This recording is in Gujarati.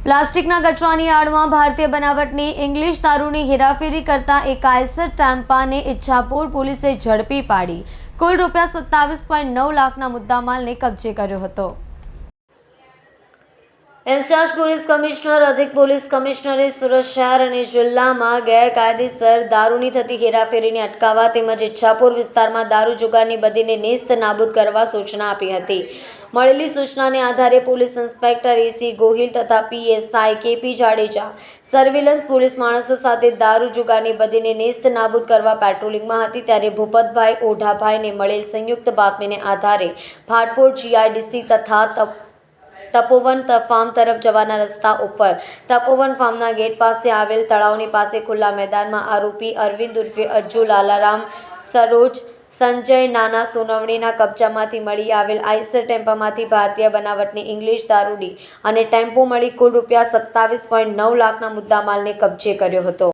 પ્લાસ્ટિકના કચરાની આડમાં ભારતીય બનાવટની ઇંગ્લિશ દારૂની હેરાફેરી કરતા એક આઈસર ટેમ્પાને ઇચ્છાપુર પોલીસે ઝડપી પાડી કુલ ₹27.9 લાખના મુદ્દામાલને કબજે કર્યો હતો। ઇન્ચાર્જ પોલીસ કમિશનર અધિક પોલીસ કમિશનરે સુરત શહેર અને જિલ્લામાં ગેરકાયદેસર દારૂની થતી હેરાફેરીને અટકાવવા તેમજ ઇચ્છાપુર વિસ્તારમાં દારૂ જુગારની બદીને નેસ્ત નાબૂદ કરવા સૂચના આપી હતી। મળેલી સૂચનાને આધારે પોલીસ ઇન્સ્પેક્ટર એસી ગોહિલ તથા PSI KP Jadeja surveillance police માણસો સાથે દારૂ જુગારની બદીને નેસ્ત નાબૂદ કરવા પેટ્રોલિંગમાં હતી। ત્યારે ભૂપતભાઈ ઓઢાભાઈને મળેલ સંયુક્ત બાતમીને આધારે ભાટપોર જીઆઈડીસી તથા તપોવન ફાર્મ તરફ જવાના રસ્તા ઉપર તપોવન ફાર્મના ગેટ પાસે આવેલ તળાવની પાસે ખુલ્લા મેદાનમાં આરોપી અરવિંદ ઉર્ફે અજ્જુ લાલારામ સરોજ સંજય નાના સોનવણીના કબજામાંથી મળી આવેલ આઈસર ટેમ્પામાંથી ભારતીય બનાવટની ઇંગ્લિશ દારૂડી અને ટેમ્પો મળી કુલ ₹27.9 લાખના મુદ્દામાલને કબજે કર્યો હતો।